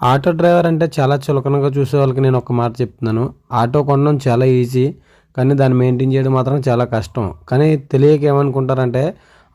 Auto driver అంటే చాలా చులకనగా చూసే వాళ్ళకి నేను ఒక మాట చెప్తున్నాను. ఆటో కొనడం చాలా ఈజీ. కానీ దాన్ని మెయింటైన్ చేయడం మాత్రం చాలా కష్టం. కానీ తెలియక ఏమనుకుంటారంటే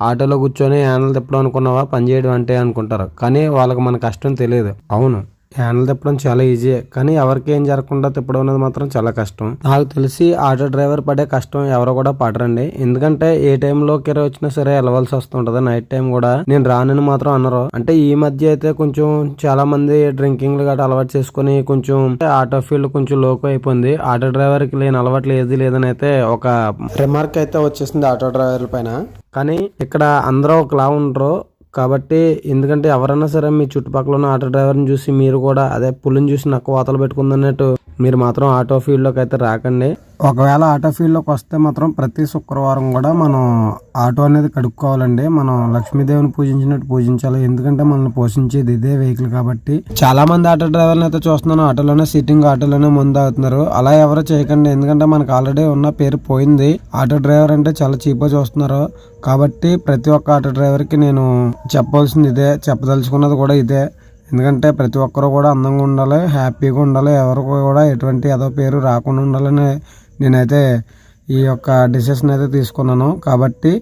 ఆటోలో కూర్చొని హ్యాండిల్ తిప్పడం అనుకున్నావా పని చేయడం అంటే అనుకుంటారు. కానీ వాళ్ళకి మన కష్టం తెలియదు. అవును, హ్యాండిల్ తిప్పడం చాలా ఈజీయే. కానీ ఎవరికి ఏం జరగకుండా తిప్పడం అనేది మాత్రం చాలా కష్టం. నాకు తెలిసి ఆటో డ్రైవర్ పడే కష్టం ఎవరో కూడా పడరండి. ఎందుకంటే ఏ టైంలో కిరా వచ్చినా సరే వెళ్ళవలసి వస్తుంటది. నైట్ టైం కూడా నేను రానని మాత్రం అనరు. అంటే ఈ మధ్య అయితే కొంచెం చాలా మంది డ్రింకింగ్ గట్రా అలవాటు చేసుకుని కొంచెం ఆటో ఫీల్డ్ కొంచెం లోకు అయిపోయింది. ఆటో డ్రైవర్ కి లేని అలవాట్లు ఏది లేదని అయితే ఒక రిమార్క్ అయితే వచ్చేసింది ఆటో డ్రైవర్ల పైన. కానీ ఇక్కడ అందరూ ఒకలా ఉండరు. కాబట్టి ఎందుకంటే ఎవరైనా సరే మీ చుట్టుపక్కల ఉన్న ఆటో డ్రైవర్ని చూసి మీరు కూడా అదే పులిని చూసి నక్క వాతలు పెట్టుకుందన్నట్టు మీరు మాత్రం ఆటో ఫీల్డ్లోకి అయితే రాకండి. ఒకవేళ ఆటో ఫీల్డ్లోకి వస్తే మాత్రం ప్రతి శుక్రవారం కూడా మనం ఆటో అనేది కడుక్కోవాలండి. మనం లక్ష్మీదేవిని పూజించినట్టు పూజించాలి. ఎందుకంటే మనల్ని పోషించేది ఇదే వెహికల్ కాబట్టి. చాలా మంది ఆటో డ్రైవర్లు అయితే చూస్తున్నాను ఆటోలోనే సిట్టింగ్, ఆటోలోనే ముందు అవుతున్నారు. అలా ఎవరు చేయకండి. ఎందుకంటే మనకు ఆల్రెడీ ఉన్న పేరు పోయింది. ఆటో డ్రైవర్ అంటే చాలా చీప్గా చూస్తున్నారు. కాబట్టి ప్రతి ఒక్క ఆటో డ్రైవర్కి నేను చెప్పవలసింది ఇదే, చెప్పదలుచుకున్నది కూడా ఇదే. ఎందుకంటే ప్రతి ఒక్కరు కూడా అందంగా ఉండాలి, హ్యాపీగా ఉండాలి, ఎవరికి కూడా ఎటువంటి ఏదో పేరు రాకుండా ఉండాలని నేనైతే ఈ యొక్క డిసిషన్ అయితే తీసుకున్నాను. కాబట్టి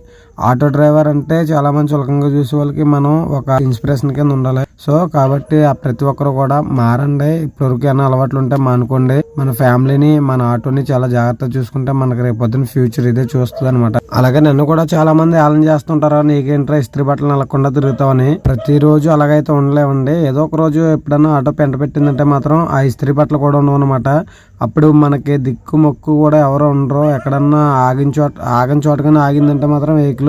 ఆటో డ్రైవర్ అంటే చాలా మంది చులకంగా చూసే వాళ్ళకి మనం ఒక ఇన్స్పిరేషన్ కింద ఉండాలి. సో కాబట్టి ఆ ప్రతి ఒక్కరు కూడా మారండి. ఇప్పటివరకు ఏమైనా అలవాట్లు ఉంటే మానుకోండి. మన ఫ్యామిలీని, మన ఆటోని చాలా జాగ్రత్తగా చూసుకుంటే మనకి రేపు పొద్దున్న ఫ్యూచర్ ఇదే చూస్తుంది అనమాట. అలాగే నన్ను కూడా చాలా మంది ఆలం చేస్తుంటారు, నీకేంట్రా ఇస్త్రీ బట్టలు నలకుండా తిరుగుతావని. ప్రతిరోజు అలాగైతే ఉండలేమండి. ఏదో ఒక రోజు ఎప్పుడన్నా ఆటో పెంట పెట్టిందంటే మాత్రం ఆ ఇస్త్రీ బట్టలు కూడా ఉండవు అనమాట. అప్పుడు మనకి దిక్కు మొక్కు కూడా ఎవరు ఉండరు. ఎక్కడన్నా ఆగిన చోటగానే ఆగిందంటే మాత్రం వెహికల్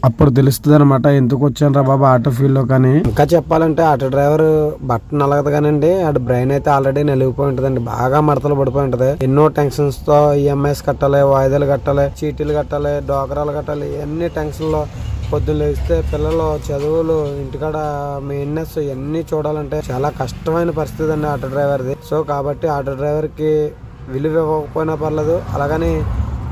అప్పుడు తెలుస్తుంది అనమాట ఎందుకు వచ్చాను రా బాబా ఆటో ఫీల్డ్ లో. కానీ ఇంకా చెప్పాలంటే ఆటో డ్రైవర్ బట్ట నలగదు కానండి, ఆడ బ్రెయిన్ అయితే ఆల్రెడీ నలిగిపోయి ఉంటదండి. బాగా మడతలు పడిపోయి ఉంటది. ఎన్నో టెన్షన్స్ తో ఈఎంఐస్ కట్టాలి, వాయిదాలు కట్టాలి, చీటీలు కట్టాలి, డోకరాలు కట్టాలి, ఎన్ని టెన్షన్ లో పొద్దున్న లేస్తే పిల్లలు చదువులు, ఇంటికాడ మెయింటెనెన్స్ ఇవన్నీ చూడాలంటే చాలా కష్టమైన పరిస్థితి అండి ఆటో డ్రైవర్ది. సో కాబట్టి ఆటో డ్రైవర్ కి విలువ ఇవ్వకపోయినా పర్లేదు, అలాగని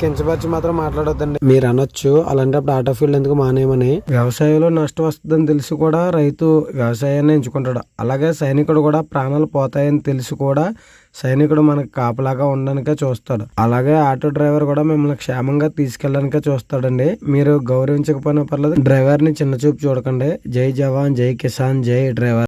కించపరిచి మాత్రం మాట్లాడొద్దండి. మీరు అనొచ్చు అలాంటప్పుడు ఆటో ఫీల్డ్ ఎందుకు మానేయమని. వ్యవసాయంలో నష్టం వస్తుందని తెలిసి కూడా రైతు వ్యవసాయాన్ని ఎంచుకుంటాడు. అలాగే సైనికుడు కూడా ప్రాణాలు పోతాయని తెలిసి కూడా సైనికుడు మనకు కాపలాగా ఉండడానికే చూస్తాడు. అలాగే ఆటో డ్రైవర్ కూడా మిమ్మల్ని క్షేమంగా తీసుకెళ్ళడానికే చూస్తాడండి. మీరు గౌరవించకపోయినా పర్లేదు, డ్రైవర్ ని చిన్న చూపు చూడకండి. జై జవాన్, జై కిసాన్, జై డ్రైవర్.